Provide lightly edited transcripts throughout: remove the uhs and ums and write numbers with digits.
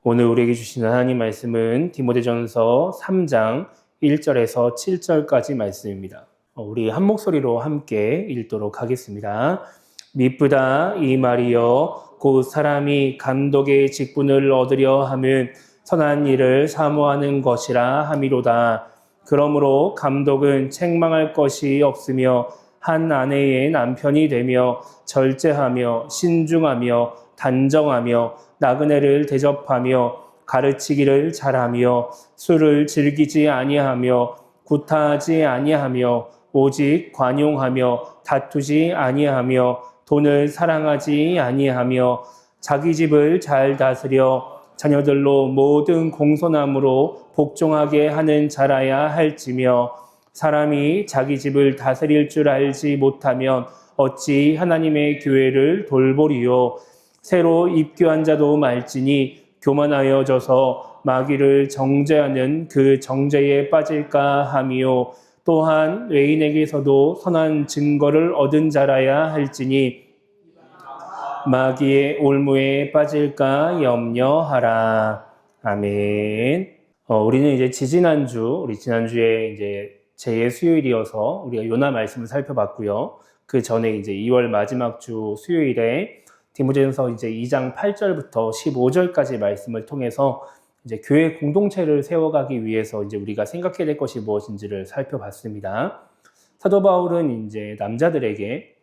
오늘 우리에게 주신 하나님 말씀은 디모데전서 3장 1절에서 7절까지 말씀입니다. 우리 한 목소리로 함께 읽도록 하겠습니다. 미쁘다 이 말이여 곧 사람이 감독의 직분을 얻으려 함은 선한 일을 사모하는 것이라 함이로다. 그러므로 감독은 책망할 것이 없으며 한 아내의 남편이 되며 절제하며 신중하며 단정하며 나그네를 대접하며 가르치기를 잘하며 술을 즐기지 아니하며 구타하지 아니하며 오직 관용하며 다투지 아니하며 돈을 사랑하지 아니하며 자기 집을 잘 다스려 자녀들로 모든 공손함으로 복종하게 하는 자라야 할지며 사람이 자기 집을 다스릴 줄 알지 못하면 어찌 하나님의 교회를 돌보리요. 새로 입교한 자도 말지니 교만하여져서 마귀를 정죄하는 그 정죄에 빠질까 하미요. 또한 외인에게서도 선한 증거를 얻은 자라야 할지니 마귀의 올무에 빠질까 염려하라. 아멘. 우리는 이제 지난주에 이제 제 수요일이어서 우리가 요나 말씀을 살펴봤고요. 그 전에 이제 2월 마지막 주 수요일에 디모데전서 이제 2장 8절부터 15절까지 말씀을 통해서 이제 교회 공동체를 세워가기 위해서 이제 우리가 생각해야 될 것이 무엇인지를 살펴봤습니다. 사도 바울은 이제 남자들에게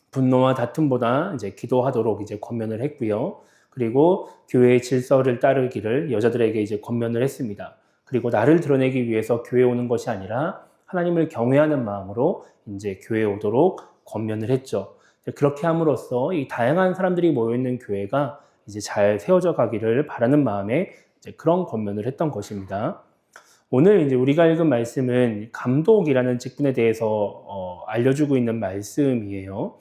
분노와 다툼보다 이제 기도하도록 이제 권면을 했고요. 그리고 교회의 질서를 따르기를 여자들에게 이제 권면을 했습니다. 그리고 나를 드러내기 위해서 교회에 오는 것이 아니라 하나님을 경외하는 마음으로 이제 교회에 오도록 권면을 했죠. 그렇게 함으로써 이 다양한 사람들이 모여있는 교회가 이제 잘 세워져 가기를 바라는 마음에 이제 그런 권면을 했던 것입니다. 오늘 이제 우리가 읽은 말씀은 감독이라는 직분에 대해서 알려주고 있는 말씀이에요.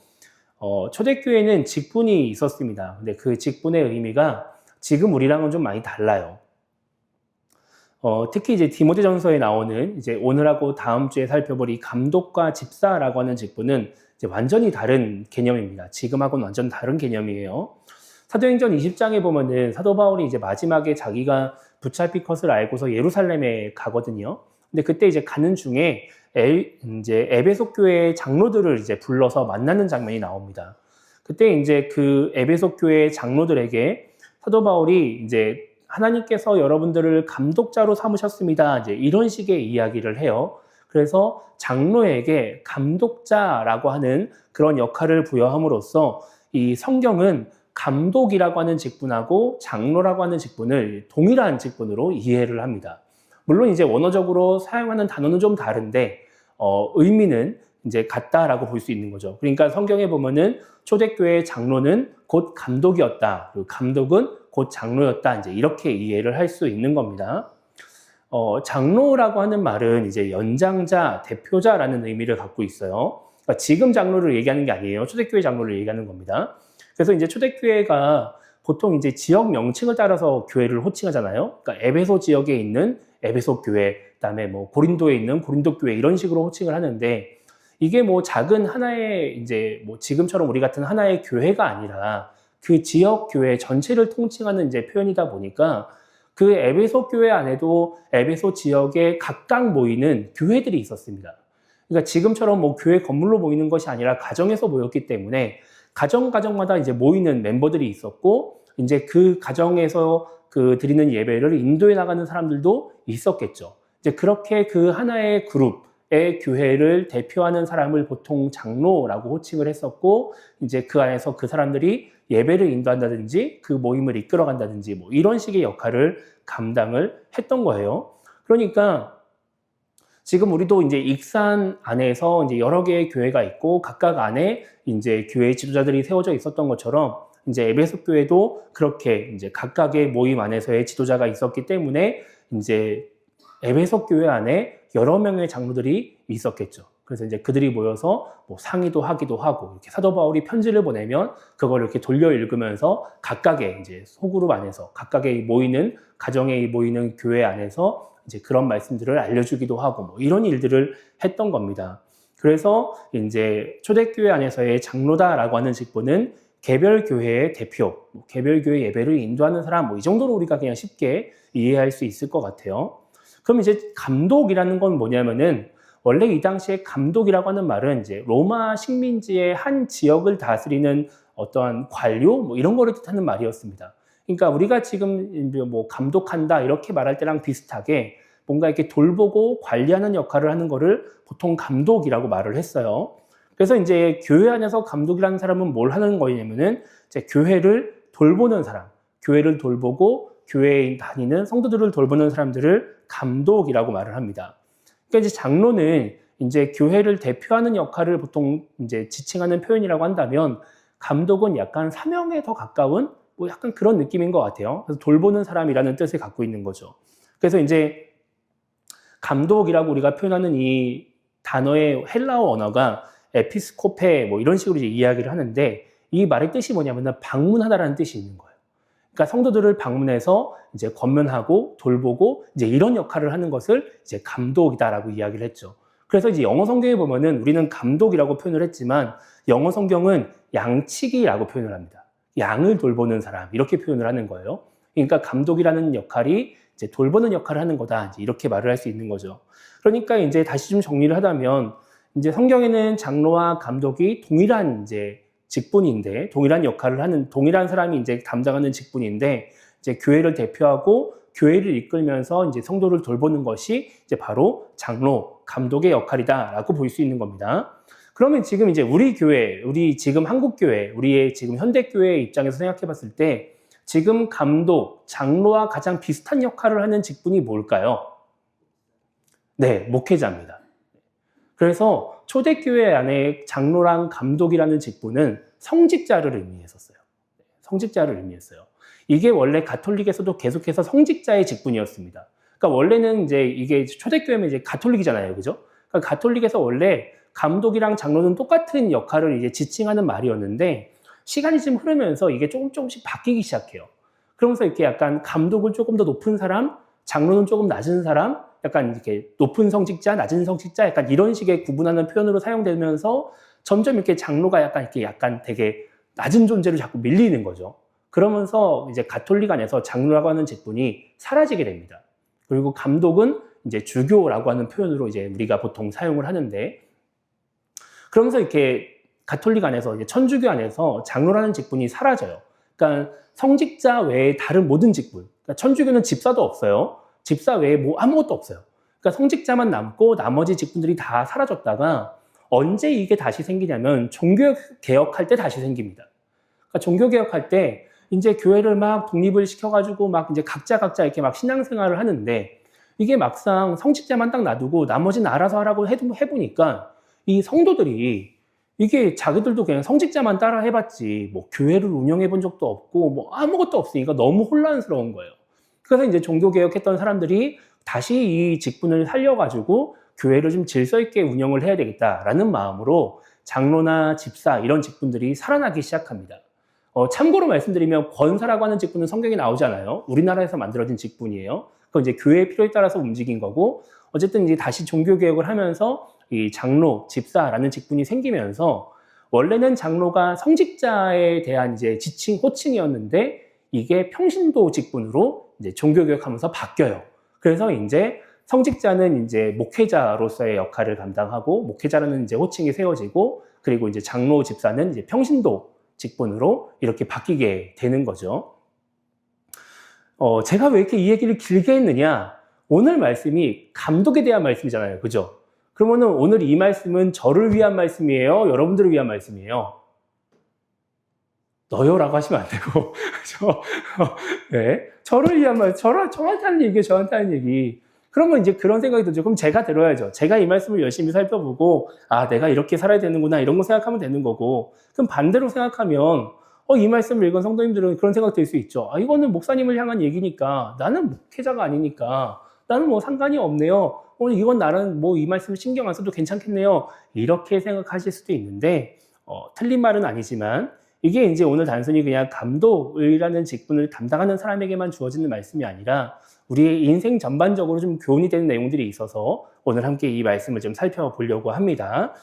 초대교회는 직분이 있었습니다. 근데 그 직분의 의미가 지금 우리랑은 좀 많이 달라요. 특히 이제 디모데전서에 나오는 이제 오늘하고 다음 주에 살펴볼 이 감독과 집사라고 하는 직분은 이제 완전히 다른 개념입니다. 지금하고는 완전 다른 개념이에요. 사도행전 20장에 보면은 사도 바울이 이제 마지막에 자기가 붙잡힐 것을 알고서 예루살렘에 가거든요. 근데 그때 이제 가는 중에 이제 에베소 교회 장로들을 이제 불러서 만나는 장면이 나옵니다. 그때 이제 그 에베소 교회 장로들에게 사도 바울이 이제 하나님께서 여러분들을 감독자로 삼으셨습니다. 이제 이런 식의 이야기를 해요. 그래서 장로에게 감독자라고 하는 그런 역할을 부여함으로써 이 성경은 감독이라고 하는 직분하고 장로라고 하는 직분을 동일한 직분으로 이해를 합니다. 물론 이제 원어적으로 사용하는 단어는 좀 다른데 의미는 이제 같다라고 볼 수 있는 거죠. 그러니까 성경에 보면은 초대교회 장로는 곧 감독이었다. 그리고 감독은 곧 장로였다. 이제 이렇게 이해를 할 수 있는 겁니다. 장로라고 하는 말은 이제 연장자, 대표자라는 의미를 갖고 있어요. 그러니까 지금 장로를 얘기하는 게 아니에요. 초대교회 장로를 얘기하는 겁니다. 그래서 이제 초대교회가 보통 이제 지역 명칭을 따라서 교회를 호칭하잖아요. 그러니까 에베소 지역에 있는 에베소 교회, 그다음에 뭐 고린도에 있는 고린도 교회 이런 식으로 호칭을 하는데 이게 뭐 작은 하나의 이제 뭐 지금처럼 우리 같은 하나의 교회가 아니라 그 지역 교회 전체를 통칭하는 이제 표현이다 보니까 그 에베소 교회 안에도 에베소 지역에 각각 모이는 교회들이 있었습니다. 그러니까 지금처럼 뭐 교회 건물로 모이는 것이 아니라 가정에서 모였기 때문에 가정마다 이제 모이는 멤버들이 있었고 이제 그 가정에서 그 드리는 예배를 인도해 나가는 사람들도 있었겠죠. 이제 그렇게 그 하나의 그룹의 교회를 대표하는 사람을 보통 장로라고 호칭을 했었고 이제 그 안에서 그 사람들이 예배를 인도한다든지 그 모임을 이끌어간다든지 뭐 이런 식의 역할을 감당을 했던 거예요. 그러니까 지금 우리도 이제 익산 안에서 이제 여러 개의 교회가 있고 각각 안에 이제 교회 지도자들이 세워져 있었던 것처럼 이제 에베소 교회도 그렇게 이제 각각의 모임 안에서의 지도자가 있었기 때문에 이제 에베소 교회 안에 여러 명의 장로들이 있었겠죠. 그래서 이제 그들이 모여서 뭐 상의도 하기도 하고 이렇게 사도 바울이 편지를 보내면 그걸 이렇게 돌려 읽으면서 각각의 이제 소그룹 안에서 각각의 모이는 가정에 모이는 교회 안에서 이제 그런 말씀들을 알려주기도 하고 뭐 이런 일들을 했던 겁니다. 그래서 이제 초대교회 안에서의 장로다라고 하는 직분은 개별 교회의 대표, 개별 교회 예배를 인도하는 사람, 이 정도로 우리가 그냥 쉽게 이해할 수 있을 것 같아요. 그럼 이제 감독이라는 건 뭐냐면은 원래 이 당시에 감독이라고 하는 말은 이제 로마 식민지의 한 지역을 다스리는 어떠한 관료 이런 거를 뜻하는 말이었습니다. 그러니까 우리가 지금 감독한다 이렇게 말할 때랑 비슷하게 뭔가 이렇게 돌보고 관리하는 역할을 하는 거를 보통 감독이라고 말을 했어요. 그래서 이제 교회 안에서 감독이라는 사람은 뭘 하는 거냐면은 이제 교회를 돌보는 사람, 교회를 돌보고 교회에 다니는 성도들을 돌보는 사람들을 감독이라고 말을 합니다. 그러니까 이제 장로는 이제 교회를 대표하는 역할을 보통 이제 지칭하는 표현이라고 한다면 감독은 약간 사명에 더 가까운 약간 그런 느낌인 것 같아요. 그래서 돌보는 사람이라는 뜻을 갖고 있는 거죠. 그래서 이제 감독이라고 우리가 표현하는 이 단어의 헬라어 언어가 에피스코페 이런 식으로 이제 이야기를 하는데 이 말의 뜻이 뭐냐면 방문하다라는 뜻이 있는 거예요. 그러니까 성도들을 방문해서 이제 권면하고 돌보고 이제 이런 역할을 하는 것을 이제 감독이다라고 이야기를 했죠. 그래서 이제 영어 성경에 보면은 우리는 감독이라고 표현을 했지만 영어 성경은 양치기라고 표현을 합니다. 양을 돌보는 사람 이렇게 표현을 하는 거예요. 그러니까 감독이라는 역할이 이제 돌보는 역할을 하는 거다 이제 이렇게 말을 할 수 있는 거죠. 그러니까 이제 다시 좀 정리를 하자면 이제 성경에는 장로와 감독이 동일한 이제 직분인데 동일한 역할을 하는 동일한 사람이 이제 담당하는 직분인데 이제 교회를 대표하고 교회를 이끌면서 이제 성도를 돌보는 것이 이제 바로 장로, 감독의 역할이다라고 볼 수 있는 겁니다. 그러면 지금 이제 우리 교회, 우리 지금 한국 교회, 우리의 지금 현대 교회 입장에서 생각해 봤을 때 지금 감독, 장로와 가장 비슷한 역할을 하는 직분이 뭘까요? 네, 목회자입니다. 그래서 초대교회 안에 장로랑 감독이라는 직분은 성직자를 의미했었어요. 성직자를 의미했어요. 이게 원래 가톨릭에서도 계속해서 성직자의 직분이었습니다. 그러니까 원래는 이제 이게 초대교회면 이제 가톨릭이잖아요. 그죠? 그러니까 가톨릭에서 원래 감독이랑 장로는 똑같은 역할을 이제 지칭하는 말이었는데 시간이 좀 흐르면서 이게 조금씩 바뀌기 시작해요. 그러면서 이렇게 약간 감독은 조금 더 높은 사람, 장로는 조금 낮은 사람, 약간 이렇게 높은 성직자, 낮은 성직자, 약간 이런 식의 구분하는 표현으로 사용되면서 점점 이렇게 장로가 약간 되게 낮은 존재로 자꾸 밀리는 거죠. 그러면서 이제 가톨릭 안에서 장로라고 하는 직분이 사라지게 됩니다. 그리고 감독은 이제 주교라고 하는 표현으로 이제 우리가 보통 사용을 하는데, 그러면서 이렇게 가톨릭 안에서 이제 천주교 안에서 장로라는 직분이 사라져요. 그러니까 성직자 외에 다른 모든 직분. 그러니까 천주교는 집사도 없어요. 집사 외에 아무것도 없어요. 그러니까 성직자만 남고 나머지 직분들이 다 사라졌다가 언제 이게 다시 생기냐면 종교 개혁할 때 다시 생깁니다. 그러니까 종교 개혁할 때 이제 교회를 막 독립을 시켜가지고 막 이제 각자 이렇게 막 신앙생활을 하는데 이게 막상 성직자만 딱 놔두고 나머지는 알아서 하라고 해보니까 이 성도들이 이게 자기들도 그냥 성직자만 따라 해봤지 교회를 운영해 본 적도 없고 아무것도 없으니까 너무 혼란스러운 거예요. 그래서 이제 종교개혁했던 사람들이 다시 이 직분을 살려가지고 교회를 좀 질서 있게 운영을 해야 되겠다라는 마음으로 장로나 집사 이런 직분들이 살아나기 시작합니다. 참고로 말씀드리면 권사라고 하는 직분은 성경에 나오지 않아요. 우리나라에서 만들어진 직분이에요. 그건 이제 교회의 필요에 따라서 움직인 거고 어쨌든 이제 다시 종교개혁을 하면서 이 장로, 집사라는 직분이 생기면서 원래는 장로가 성직자에 대한 이제 호칭이었는데 이게 평신도 직분으로 이제 종교개혁하면서 바뀌어요. 그래서 이제 성직자는 이제 목회자로서의 역할을 감당하고 목회자라는 이제 호칭이 세워지고 그리고 이제 장로, 집사는 이제 평신도 직분으로 이렇게 바뀌게 되는 거죠. 제가 왜 이렇게 이 얘기를 길게 했느냐? 오늘 말씀이 감독에 대한 말씀이잖아요. 그죠? 그러면은 오늘 이 말씀은 저를 위한 말씀이에요? 여러분들을 위한 말씀이에요? 너요라고 하시면 안 되고, 네. 저를 위한 말, 저한테 하는 얘기예요, 저한테 하는 얘기. 그러면 이제 그런 생각이 들죠. 그럼 제가 들어야죠. 제가 이 말씀을 열심히 살펴보고, 내가 이렇게 살아야 되는구나, 이런 거 생각하면 되는 거고, 그럼 반대로 생각하면, 이 말씀을 읽은 성도님들은 그런 생각 들 수 있죠. 이거는 목사님을 향한 얘기니까, 나는 목회자가 아니니까, 나는 상관이 없네요. 이건 나는 이 말씀을 신경 안 써도 괜찮겠네요. 이렇게 생각하실 수도 있는데, 틀린 말은 아니지만, 이게 이제 오늘 단순히 그냥 감독이라는 직분을 담당하는 사람에게만 주어지는 말씀이 아니라 우리의 인생 전반적으로 좀 교훈이 되는 내용들이 있어서 오늘 함께 이 말씀을 좀 살펴보려고 합니다.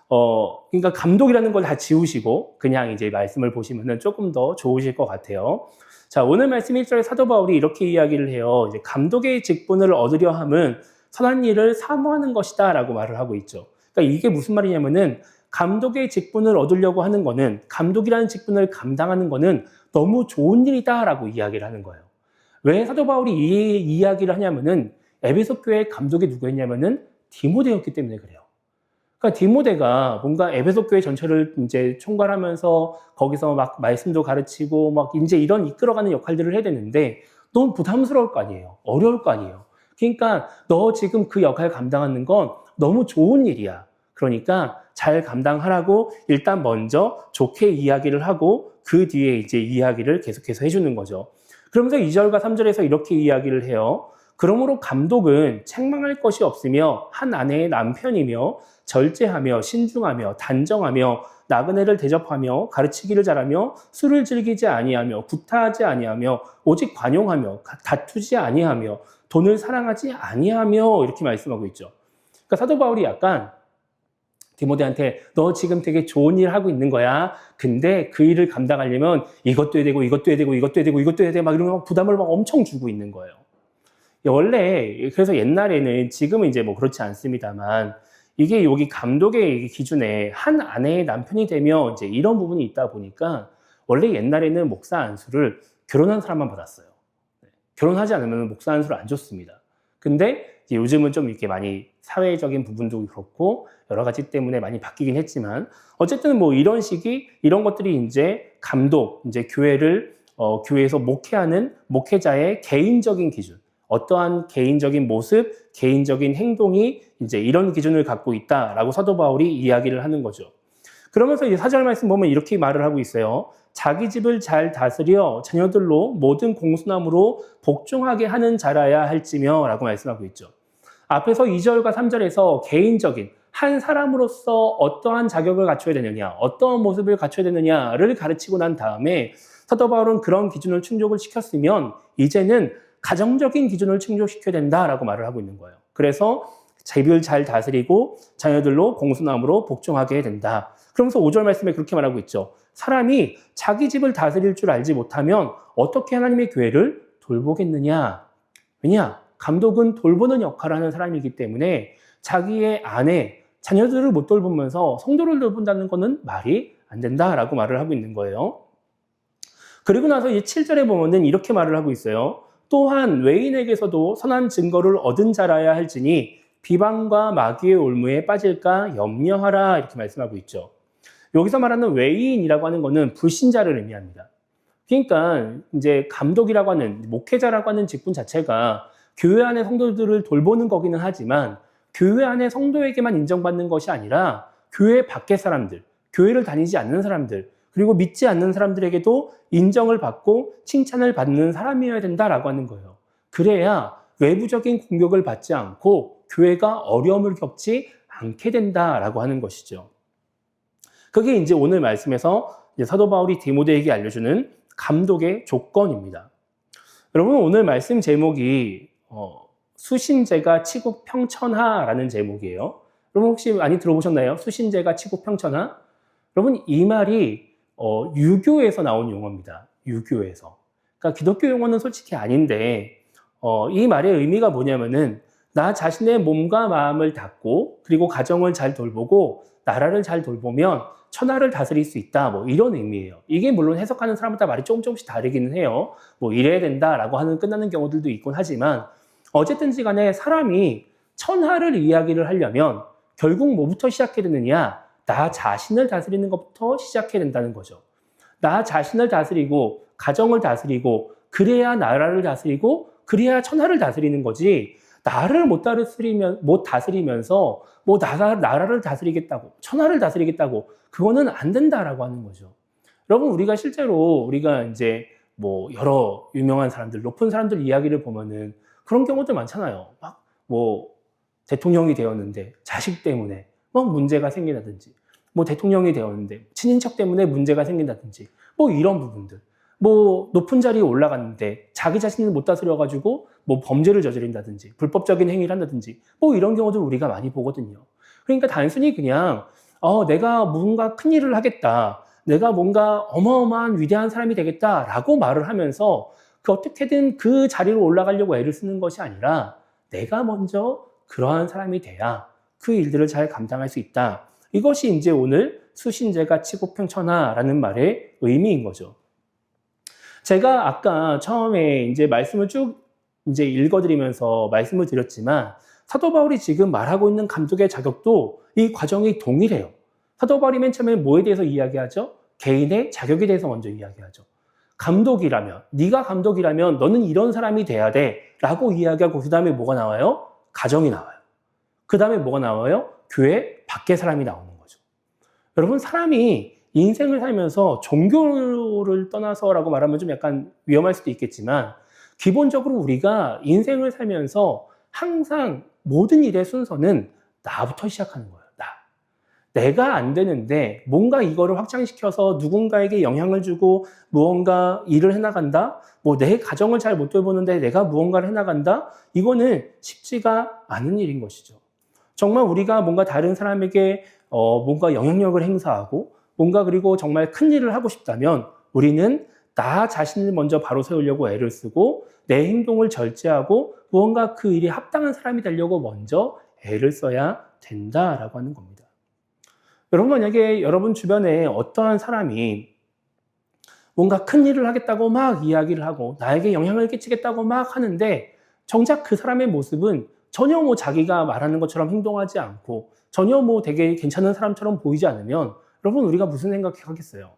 그러니까 감독이라는 걸 다 지우시고 그냥 이제 말씀을 보시면은 조금 더 좋으실 것 같아요. 자, 오늘 말씀 1절에 사도 바울이 이렇게 이야기를 해요. 이제 감독의 직분을 얻으려 함은 선한 일을 사모하는 것이다 라고 말을 하고 있죠. 그러니까 이게 무슨 말이냐면은 감독의 직분을 얻으려고 하는 거는, 감독이라는 직분을 감당하는 거는 너무 좋은 일이다 라고 이야기를 하는 거예요. 왜 사도 바울이 이 이야기를 하냐면은 에베소 교회 감독이 누구였냐면은 디모데였기 때문에 그래요. 그러니까 디모데가 뭔가 에베소 교회 전체를 이제 총괄하면서 거기서 막 말씀도 가르치고 막 이제 이런 이끌어가는 역할들을 해야 되는데 너무 부담스러울 거 아니에요. 어려울 거 아니에요. 그러니까 너 지금 그 역할 감당하는 건 너무 좋은 일이야. 그러니까 잘 감당하라고 일단 먼저 좋게 이야기를 하고 그 뒤에 이제 이야기를 계속해서 해주는 거죠. 그러면서 2절과 3절에서 이렇게 이야기를 해요. 그러므로 감독은 책망할 것이 없으며 한 아내의 남편이며 절제하며 신중하며 단정하며 나그네를 대접하며 가르치기를 잘하며 술을 즐기지 아니하며 구타하지 아니하며 오직 관용하며 다투지 아니하며 돈을 사랑하지 아니하며 이렇게 말씀하고 있죠. 그러니까 사도 바울이 약간 디모데한테 너 지금 되게 좋은 일 하고 있는 거야. 근데 그 일을 감당하려면 이것도 해야 되고 이것도 해야 되고 이것도 해야 되고 이것도 해야 돼. 막 이러면 부담을 막 엄청 주고 있는 거예요. 원래 그래서 옛날에는 지금은 이제 뭐 그렇지 않습니다만 이게 여기 감독의 기준에 한 아내의 남편이 되면 이제 이런 부분이 있다 보니까 원래 옛날에는 목사 안수를 결혼한 사람만 받았어요. 결혼하지 않으면 목사 안수를 안 줬습니다. 근데 이제 요즘은 좀 이렇게 많이 사회적인 부분도 그렇고 여러 가지 때문에 많이 바뀌긴 했지만 어쨌든 뭐 이런 이런 것들이 이제 감독, 이제 교회에서 목회하는 목회자의 개인적인 기준, 어떠한 개인적인 모습, 개인적인 행동이 이제 이런 기준을 갖고 있다라고 사도 바울이 이야기를 하는 거죠. 그러면서 이 4절 말씀 보면 이렇게 말을 하고 있어요. 자기 집을 잘 다스려 자녀들로 모든 공순함으로 복종하게 하는 자라야 할지며 라고 말씀하고 있죠. 앞에서 2절과 3절에서 개인적인 한 사람으로서 어떠한 자격을 갖춰야 되느냐, 어떠한 모습을 갖춰야 되느냐를 가르치고 난 다음에 사도 바울은 그런 기준을 충족을 시켰으면 이제는 가정적인 기준을 충족시켜야 된다라고 말을 하고 있는 거예요. 그래서 집을 잘 다스리고 자녀들로 공순함으로 복종하게 된다. 그러면서 5절 말씀에 그렇게 말하고 있죠. 사람이 자기 집을 다스릴 줄 알지 못하면 어떻게 하나님의 교회를 돌보겠느냐. 왜냐? 감독은 돌보는 역할을 하는 사람이기 때문에 자기의 아내, 자녀들을 못 돌보면서 성도를 돌본다는 것은 말이 안 된다라고 말을 하고 있는 거예요. 그리고 나서 이제 7절에 보면은 이렇게 말을 하고 있어요. 또한 외인에게서도 선한 증거를 얻은 자라야 할지니 비방과 마귀의 올무에 빠질까 염려하라 이렇게 말씀하고 있죠. 여기서 말하는 외인이라고 하는 것은 불신자를 의미합니다. 그러니까 이제 감독이라고 하는 목회자라고 하는 직분 자체가 교회 안의 성도들을 돌보는 거기는 하지만 교회 안의 성도에게만 인정받는 것이 아니라 교회 밖의 사람들, 교회를 다니지 않는 사람들, 그리고 믿지 않는 사람들에게도 인정을 받고 칭찬을 받는 사람이어야 된다라고 하는 거예요. 그래야 외부적인 공격을 받지 않고 교회가 어려움을 겪지 않게 된다라고 하는 것이죠. 그게 이제 오늘 말씀에서 이제 사도 바울이 디모데에게 알려주는 감독의 조건입니다. 여러분 오늘 말씀 제목이 수신제가 치국 평천하라는 제목이에요. 여러분 혹시 많이 들어보셨나요? 수신제가 치국 평천하? 여러분 이 말이 유교에서 나온 용어입니다. 유교에서. 그러니까 기독교 용어는 솔직히 아닌데 이 말의 의미가 뭐냐면은 나 자신의 몸과 마음을 닦고 그리고 가정을 잘 돌보고 나라를 잘 돌보면 천하를 다스릴 수 있다. 뭐 이런 의미예요. 이게 물론 해석하는 사람마다 말이 조금씩 다르기는 해요. 뭐 이래야 된다라고 하는 끝나는 경우들도 있곤 하지만 어쨌든지 간에 사람이 천하를 이야기를 하려면 결국 뭐부터 시작해야 되느냐? 나 자신을 다스리는 것부터 시작해야 된다는 거죠. 나 자신을 다스리고 가정을 다스리고 그래야 나라를 다스리고 그래야 천하를 다스리는 거지. 나를 못 다스리면서 뭐 나라를 다스리겠다고 천하를 다스리겠다고 그거는 안 된다라고 하는 거죠. 여러분 우리가 실제로 우리가 이제 뭐 여러 유명한 사람들 높은 사람들 이야기를 보면은 그런 경우도 많잖아요. 막 뭐 대통령이 되었는데 자식 때문에 막 문제가 생긴다든지 뭐 대통령이 되었는데 친인척 때문에 문제가 생긴다든지 뭐 이런 부분들 뭐 높은 자리에 올라갔는데 자기 자신을 못 다스려가지고 뭐 범죄를 저지른다든지 불법적인 행위를 한다든지 뭐 이런 경우도 우리가 많이 보거든요. 그러니까 단순히 그냥 내가 뭔가 큰 일을 하겠다. 내가 뭔가 어마어마한 위대한 사람이 되겠다라고 말을 하면서 그 어떻게든 그 자리로 올라가려고 애를 쓰는 것이 아니라 내가 먼저 그러한 사람이 돼야 그 일들을 잘 감당할 수 있다. 이것이 이제 오늘 수신제가 치고평천하라는 말의 의미인 거죠. 제가 아까 처음에 이제 말씀을 쭉 이제 읽어드리면서 말씀을 드렸지만 사도 바울이 지금 말하고 있는 감독의 자격도 이 과정이 동일해요. 사도 바울이 맨 처음에 뭐에 대해서 이야기하죠? 개인의 자격에 대해서 먼저 이야기하죠. 감독이라면, 네가 감독이라면 너는 이런 사람이 돼야 돼 라고 이야기하고 그 다음에 뭐가 나와요? 가정이 나와요. 그 다음에 뭐가 나와요? 교회 밖의 사람이 나오는 거죠. 여러분, 사람이 인생을 살면서 종교를 떠나서라고 말하면 좀 약간 위험할 수도 있겠지만 기본적으로 우리가 인생을 살면서 항상 모든 일의 순서는 나부터 시작하는 거예요. 내가 안 되는데 뭔가 이거를 확장시켜서 누군가에게 영향을 주고 무언가 일을 해나간다? 내 가정을 잘 못 돌보는데 내가 무언가를 해나간다? 이거는 쉽지가 않은 일인 것이죠. 정말 우리가 뭔가 다른 사람에게 뭔가 영향력을 행사하고 뭔가 그리고 정말 큰 일을 하고 싶다면 우리는 나 자신을 먼저 바로 세우려고 애를 쓰고 내 행동을 절제하고 무언가 그 일이 합당한 사람이 되려고 먼저 애를 써야 된다라고 하는 겁니다. 여러분, 만약에 여러분 주변에 어떠한 사람이 뭔가 큰 일을 하겠다고 막 이야기를 하고 나에게 영향을 끼치겠다고 막 하는데 정작 그 사람의 모습은 전혀 자기가 말하는 것처럼 행동하지 않고 전혀 되게 괜찮은 사람처럼 보이지 않으면 여러분, 우리가 무슨 생각하겠어요?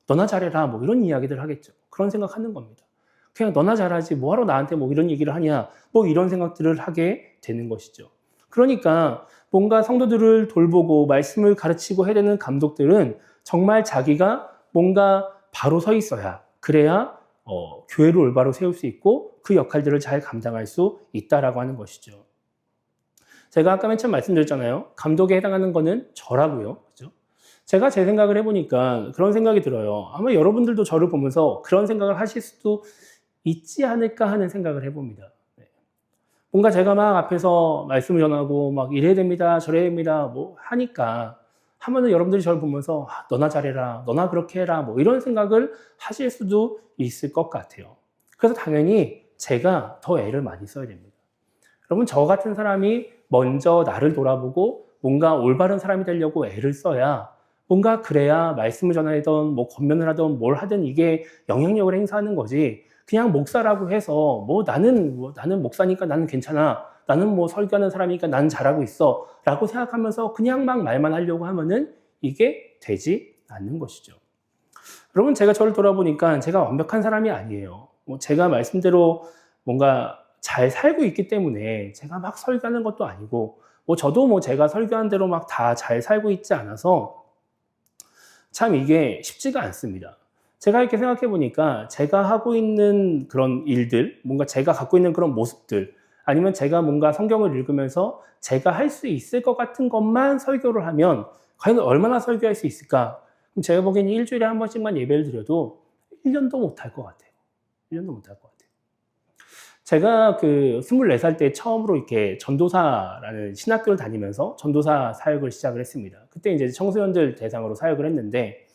너나 잘해라 이런 이야기들 하겠죠. 그런 생각하는 겁니다. 그냥 너나 잘하지 뭐하러 나한테 이런 얘기를 하냐 이런 생각들을 하게 되는 것이죠. 그러니까 뭔가 성도들을 돌보고 말씀을 가르치고 해야 되는 감독들은 정말 자기가 뭔가 바로 서 있어야 그래야 교회를 올바로 세울 수 있고 그 역할들을 잘 감당할 수 있다라고 하는 것이죠. 제가 아까 맨 처음 말씀드렸잖아요. 감독에 해당하는 거는 저라고요. 그죠? 제가 제 생각을 해보니까 그런 생각이 들어요. 아마 여러분들도 저를 보면서 그런 생각을 하실 수도 있지 않을까 하는 생각을 해봅니다. 뭔가 제가 막 앞에서 말씀을 전하고 이래야 됩니다, 저래야 됩니다, 하니까 하면은 여러분들이 저를 보면서 너나 잘해라, 너나 그렇게 해라, 이런 생각을 하실 수도 있을 것 같아요. 그래서 당연히 제가 더 애를 많이 써야 됩니다. 여러분, 저 같은 사람이 먼저 나를 돌아보고 뭔가 올바른 사람이 되려고 애를 써야 뭔가 그래야 말씀을 전하든 권면을 하든 뭘 하든 이게 영향력을 행사하는 거지. 그냥 목사라고 해서 나는 목사니까 나는 괜찮아. 나는 설교하는 사람이니까 나는 잘하고 있어. 라고 생각하면서 그냥 막 말만 하려고 하면은 이게 되지 않는 것이죠. 여러분, 제가 저를 돌아보니까 제가 완벽한 사람이 아니에요. 제가 말씀대로 뭔가 잘 살고 있기 때문에 제가 막 설교하는 것도 아니고 저도 제가 설교한 대로 막 다 잘 살고 있지 않아서 참 이게 쉽지가 않습니다. 제가 이렇게 생각해 보니까 제가 하고 있는 그런 일들, 뭔가 제가 갖고 있는 그런 모습들, 아니면 제가 뭔가 성경을 읽으면서 제가 할 수 있을 것 같은 것만 설교를 하면 과연 얼마나 설교할 수 있을까? 그럼 제가 보기에는 일주일에 한 번씩만 예배를 드려도 1년도 못할 것 같아요. 1년도 못할 것 같아요. 제가 24살 때 처음으로 이렇게 전도사라는 신학교를 다니면서 전도사 사역을 시작을 했습니다. 그때 이제 청소년들 대상으로 사역을 했는데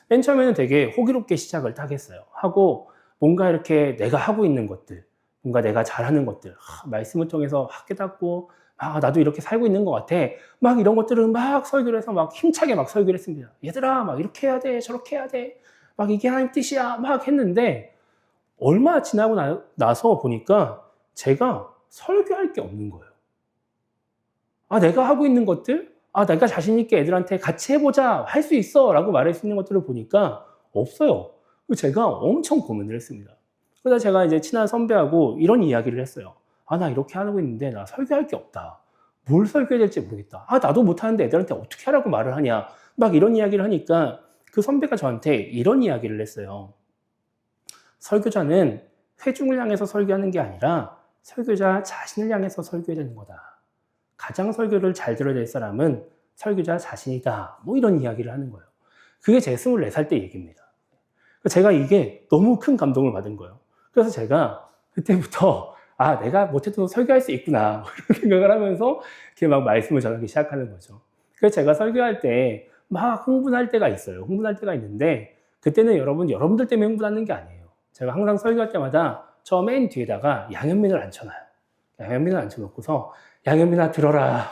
맨 처음에는 되게 호기롭게 시작을 딱 했어요. 하고 뭔가 이렇게 내가 하고 있는 것들, 뭔가 내가 잘하는 것들, 말씀을 통해서 깨닫고 나도 이렇게 살고 있는 것 같아. 막 이런 것들을 막 설교를 해서 막 힘차게 막 설교를 했습니다. 얘들아, 막 이렇게 해야 돼, 저렇게 해야 돼. 막 이게 하나님 뜻이야. 막 했는데 얼마 지나고 나서 보니까 제가 설교할 게 없는 거예요. 내가 하고 있는 것들, 내가 자신 있게 애들한테 같이 해보자, 할 수 있어 라고 말할 수 있는 것들을 보니까 없어요. 제가 엄청 고민을 했습니다. 그래서 제가 이제 친한 선배하고 이런 이야기를 했어요. 나 이렇게 하고 있는데 나 설교할 게 없다. 뭘 설교해야 될지 모르겠다. 나도 못하는데 애들한테 어떻게 하라고 말을 하냐. 막 이런 이야기를 하니까 그 선배가 저한테 이런 이야기를 했어요. 설교자는 회중을 향해서 설교하는 게 아니라 설교자 자신을 향해서 설교해야 되는 거다. 가장 설교를 잘 들어야 될 사람은 설교자 자신이다. 이런 이야기를 하는 거예요. 그게 제 24살 때 얘기입니다. 제가 이게 너무 큰 감동을 받은 거예요. 그래서 제가 그때부터 내가 못해도 설교할 수 있구나 이런 생각을 하면서 이렇게 막 말씀을 전하기 시작하는 거죠. 그래서 제가 설교할 때 막 흥분할 때가 있어요. 흥분할 때가 있는데 그때는 여러분들 때문에 흥분하는 게 아니에요. 제가 항상 설교할 때마다 저 맨 뒤에다가 양현민을 앉혀놔요. 양현민을 앉혀놓고서 양현민아 들어라.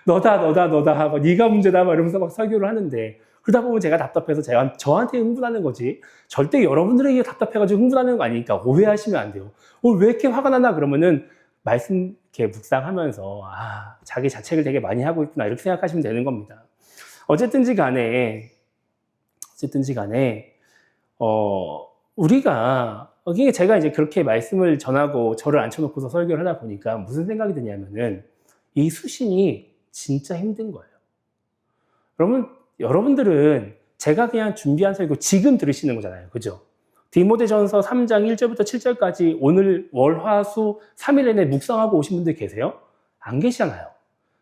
너다 하고 네가 문제다 막 이러면서 막 설교를 하는데 그러다 보면 제가 답답해서 제가 저한테 흥분하는 거지 절대 여러분들에게 답답해가지고 흥분하는 거 아니니까 오해하시면 안 돼요. 왜 이렇게 화가 나나 그러면은 말씀 이렇게 묵상하면서 자기 자책을 되게 많이 하고 있구나 이렇게 생각하시면 되는 겁니다. 어쨌든지 간에 우리가 이게 제가 이제 그렇게 말씀을 전하고 저를 앉혀놓고서 설교를 하다 보니까 무슨 생각이 드냐면은 이 수신이 진짜 힘든 거예요. 여러분들은 제가 그냥 준비한 설교 지금 들으시는 거잖아요. 그죠? 디모데전서 3장 1절부터 7절까지 오늘 월, 화, 수 3일 내내 묵상하고 오신 분들 계세요? 안 계시잖아요.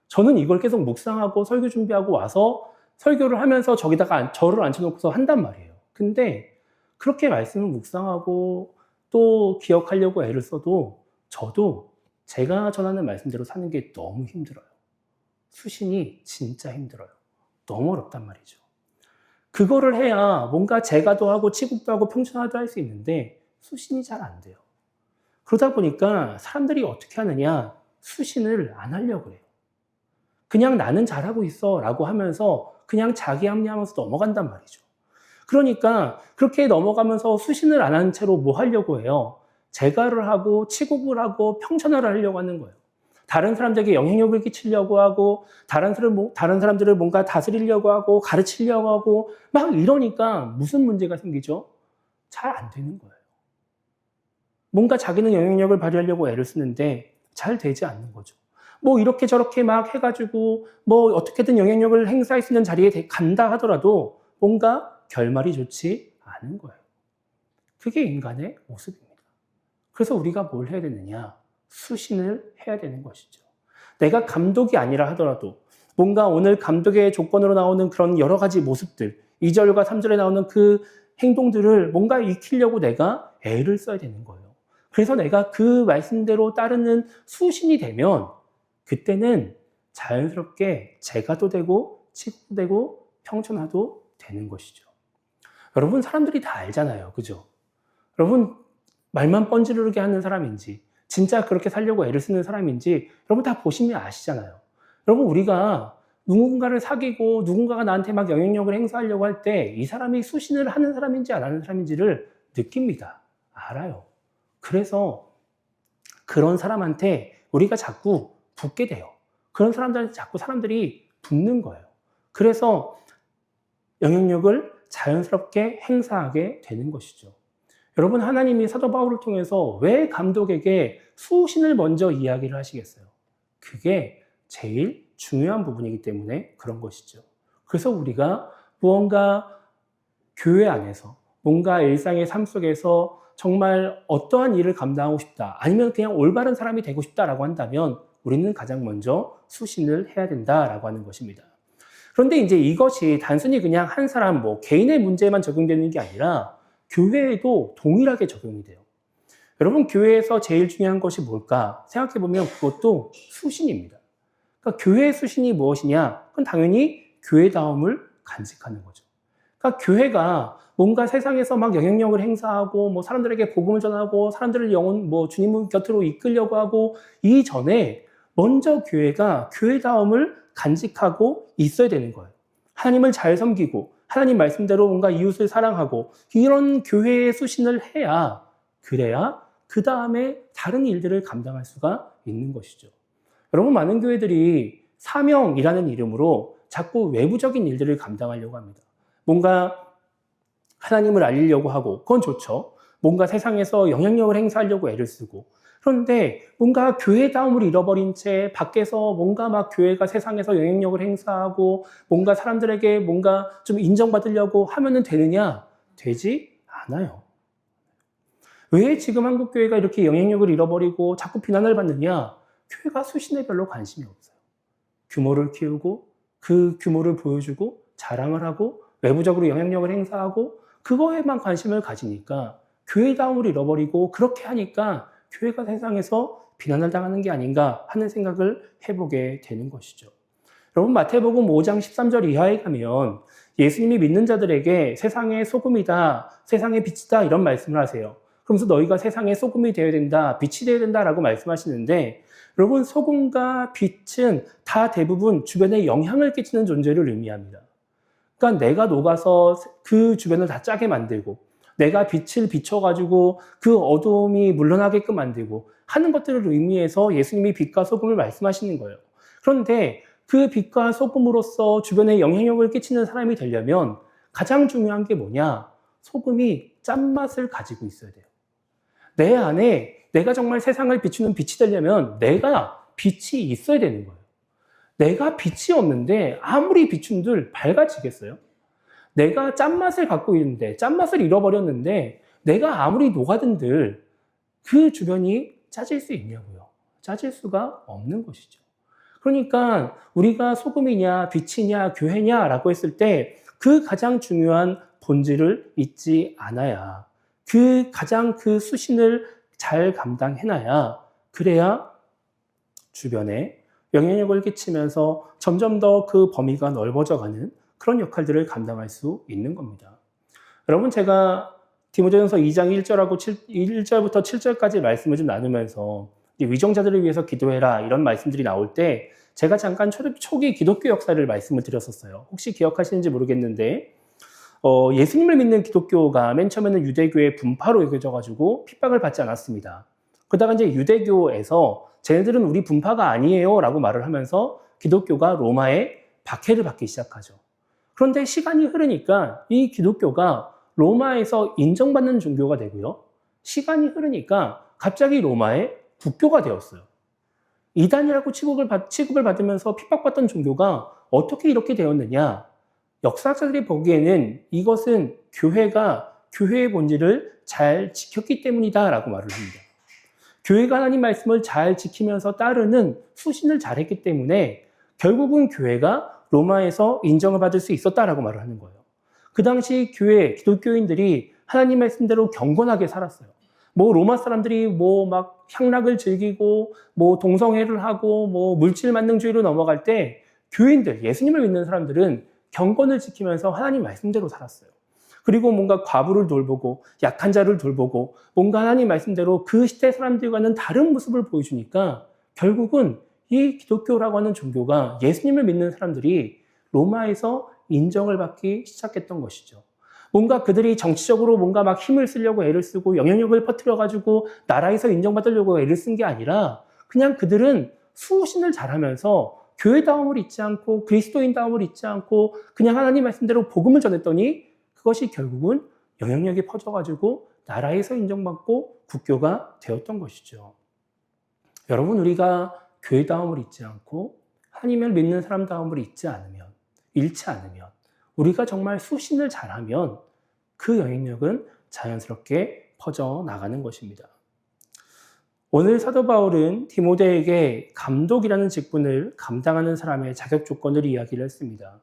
저는 이걸 계속 묵상하고 설교 준비하고 와서 설교를 하면서 저기다가 저를 앉혀놓고서 한단 말이에요. 근데 그렇게 말씀을 묵상하고 또 기억하려고 애를 써도 저도 제가 전하는 말씀대로 사는 게 너무 힘들어요. 수신이 진짜 힘들어요. 너무 어렵단 말이죠. 그거를 해야 뭔가 재가도 하고 치국도 하고 평천화도 할 수 있는데 수신이 잘 안 돼요. 그러다 보니까 사람들이 어떻게 하느냐? 수신을 안 하려고 해요. 그냥 나는 잘하고 있어 라고 하면서 그냥 자기 합리하면서 넘어간단 말이죠. 그러니까 그렇게 넘어가면서 수신을 안 한 채로 뭐 하려고 해요? 재가를 하고 치국을 하고 평천화를 하려고 하는 거예요. 다른 사람들에게 영향력을 끼치려고 하고 다른 사람들을 뭔가 다스리려고 하고 가르치려고 하고 막 이러니까 무슨 문제가 생기죠? 잘 안 되는 거예요. 뭔가 자기는 영향력을 발휘하려고 애를 쓰는데 잘 되지 않는 거죠. 뭐 이렇게 저렇게 막 해가지고 뭐 어떻게든 영향력을 행사할 수 있는 자리에 간다 하더라도 뭔가 결말이 좋지 않은 거예요. 그게 인간의 모습입니다. 그래서 우리가 뭘 해야 되느냐? 수신을 해야 되는 것이죠. 내가 감독이 아니라 하더라도 뭔가 오늘 감독의 조건으로 나오는 그런 여러 가지 모습들, 2절과 3절에 나오는 그 행동들을 뭔가 익히려고 내가 애를 써야 되는 거예요. 그래서 내가 그 말씀대로 따르는 수신이 되면 그때는 자연스럽게 재가도 되고 치국도 되고 평천화도 되는 것이죠. 여러분 사람들이 다 알잖아요. 그죠? 여러분 말만 뻔지르르게 하는 사람인지 진짜 그렇게 살려고 애를 쓰는 사람인지 여러분 다 보시면 아시잖아요. 여러분 우리가 누군가를 사귀고 누군가가 나한테 막 영향력을 행사하려고 할 때 이 사람이 수신을 하는 사람인지 안 하는 사람인지를 느낍니다. 알아요. 그래서 그런 사람한테 우리가 자꾸 붙게 돼요. 그런 사람들한테 자꾸 사람들이 붙는 거예요. 그래서 영향력을 자연스럽게 행사하게 되는 것이죠. 여러분 하나님이 사도 바울을 통해서 왜 감독에게 수신을 먼저 이야기를 하시겠어요? 그게 제일 중요한 부분이기 때문에 그런 것이죠. 그래서 우리가 무언가 교회 안에서 뭔가 일상의 삶 속에서 정말 어떠한 일을 감당하고 싶다 아니면 그냥 올바른 사람이 되고 싶다라고 한다면 우리는 가장 먼저 수신을 해야 된다라고 하는 것입니다. 그런데 이제 이것이 단순히 그냥 한 사람 개인의 문제만 적용되는 게 아니라 교회에도 동일하게 적용이 돼요. 여러분 교회에서 제일 중요한 것이 뭘까 생각해보면 그것도 수신입니다. 그러니까 교회의 수신이 무엇이냐? 그건 당연히 교회다움을 간직하는 거죠. 그러니까 교회가 뭔가 세상에서 막 영향력을 행사하고 사람들에게 복음을 전하고 사람들을 주님 곁으로 이끌려고 하고 이전에 먼저 교회가 교회다움을 간직하고 있어야 되는 거예요. 하나님을 잘 섬기고 하나님 말씀대로 뭔가 이웃을 사랑하고 이런 교회의 수신을 해야 그래야 그 다음에 다른 일들을 감당할 수가 있는 것이죠. 여러분 많은 교회들이 사명이라는 이름으로 자꾸 외부적인 일들을 감당하려고 합니다. 뭔가 하나님을 알리려고 하고 그건 좋죠. 뭔가 세상에서 영향력을 행사하려고 애를 쓰고 그런데 뭔가 교회다움을 잃어버린 채 밖에서 뭔가 막 교회가 세상에서 영향력을 행사하고 뭔가 사람들에게 뭔가 좀 인정받으려고 하면은 되느냐? 되지 않아요. 왜 지금 한국교회가 이렇게 영향력을 잃어버리고 자꾸 비난을 받느냐? 교회가 수신에 별로 관심이 없어요. 규모를 키우고 그 규모를 보여주고 자랑을 하고 외부적으로 영향력을 행사하고 그거에만 관심을 가지니까 교회다움을 잃어버리고 그렇게 하니까 교회가 세상에서 비난을 당하는 게 아닌가 하는 생각을 해보게 되는 것이죠. 여러분 마태복음 5장 13절 이하에 가면 예수님이 믿는 자들에게 세상의 소금이다, 세상의 빛이다 이런 말씀을 하세요. 그러면서 너희가 세상의 소금이 되어야 된다, 빛이 되어야 된다라고 말씀하시는데 여러분 소금과 빛은 다 대부분 주변에 영향을 끼치는 존재를 의미합니다. 그러니까 내가 녹아서 그 주변을 다 짜게 만들고 내가 빛을 비춰가지고 그 어두움이 물러나게끔 만들고 하는 것들을 의미해서 예수님이 빛과 소금을 말씀하시는 거예요. 그런데 그 빛과 소금으로서 주변에 영향력을 끼치는 사람이 되려면 가장 중요한 게 뭐냐? 소금이 짠맛을 가지고 있어야 돼요. 내 안에 내가 정말 세상을 비추는 빛이 되려면 내가 빛이 있어야 되는 거예요. 내가 빛이 없는데 아무리 비춘들 밝아지겠어요? 내가 짠맛을 갖고 있는데 짠맛을 잃어버렸는데 내가 아무리 녹아든들 그 주변이 짜질 수 있냐고요? 짜질 수가 없는 것이죠. 그러니까 우리가 소금이냐 빛이냐 교회냐라고 했을 때 그 가장 중요한 본질을 잊지 않아야 가장 그 수신을 잘 감당해놔야 그래야 주변에 영향력을 끼치면서 점점 더 그 범위가 넓어져가는 그런 역할들을 감당할 수 있는 겁니다. 여러분 제가 디모데전서 2장 1절부터 7절까지 말씀을 좀 나누면서 위정자들을 위해서 기도해라 이런 말씀들이 나올 때 제가 잠깐 초기 기독교 역사를 말씀을 드렸었어요. 혹시 기억하시는지 모르겠는데 예수님을 믿는 기독교가 맨 처음에는 유대교의 분파로 여겨져가지고 핍박을 받지 않았습니다. 그러다가 이제 유대교에서 쟤네들은 우리 분파가 아니에요 라고 말을 하면서 기독교가 로마의 박해를 받기 시작하죠. 그런데 시간이 흐르니까 이 기독교가 로마에서 인정받는 종교가 되고요. 시간이 흐르니까 갑자기 로마의 국교가 되었어요. 이단이라고 취급을 받으면서 핍박받던 종교가 어떻게 이렇게 되었느냐? 역사학자들이 보기에는 이것은 교회가 교회의 본질을 잘 지켰기 때문이다라고 말을 합니다. 교회가 하나님 말씀을 잘 지키면서 따르는 수신을 잘했기 때문에 결국은 교회가 로마에서 인정을 받을 수 있었다라고 말을 하는 거예요. 그 당시 기독교인들이 하나님 말씀대로 경건하게 살았어요. 로마 사람들이 막 향락을 즐기고 동성애를 하고 물질 만능주의로 넘어갈 때 교인들, 예수님을 믿는 사람들은 경건을 지키면서 하나님 말씀대로 살았어요. 그리고 뭔가 과부를 돌보고 약한 자를 돌보고 뭔가 하나님 말씀대로 그 시대 사람들과는 다른 모습을 보여주니까 결국은 이 기독교라고 하는 종교가 예수님을 믿는 사람들이 로마에서 인정을 받기 시작했던 것이죠. 뭔가 그들이 정치적으로 뭔가 막 힘을 쓰려고 애를 쓰고 영향력을 퍼뜨려가지고 나라에서 인정받으려고 애를 쓴 게 아니라 그냥 그들은 수신을 잘하면서 교회다움을 잊지 않고 그리스도인다움을 잊지 않고 그냥 하나님 말씀대로 복음을 전했더니 그것이 결국은 영향력이 퍼져가지고 나라에서 인정받고 국교가 되었던 것이죠. 여러분 우리가 교회다움을 잊지 않고 하나님을 믿는 사람다움을 잃지 않으면 우리가 정말 수신을 잘하면 그 영향력은 자연스럽게 퍼져나가는 것입니다. 오늘 사도 바울은 디모데에게 감독이라는 직분을 감당하는 사람의 자격 조건을 이야기를 했습니다.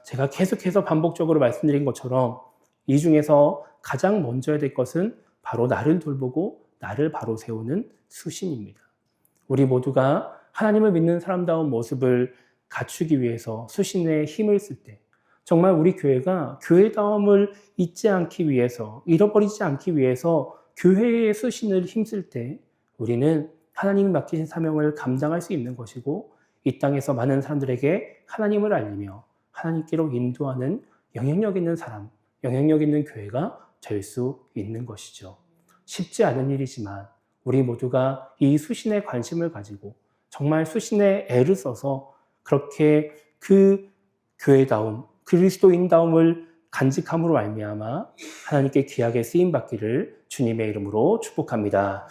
제가 계속해서 반복적으로 말씀드린 것처럼 이 중에서 가장 먼저 해야 될 것은 바로 나를 돌보고 나를 바로 세우는 수신입니다. 우리 모두가 하나님을 믿는 사람다운 모습을 갖추기 위해서 수신에 힘을 쓸 때 정말 우리 교회가 교회다움을 잊지 않기 위해서 잃어버리지 않기 위해서 교회의 수신을 힘쓸 때 우리는 하나님이 맡기신 사명을 감당할 수 있는 것이고 이 땅에서 많은 사람들에게 하나님을 알리며 하나님께로 인도하는 영향력 있는 사람, 영향력 있는 교회가 될 수 있는 것이죠. 쉽지 않은 일이지만 우리 모두가 이 수신에 관심을 가지고 정말 수신에 애를 써서 그렇게 그 교회다움, 그리스도인다움을 간직함으로 말미암아 하나님께 귀하게 쓰임받기를 주님의 이름으로 축복합니다.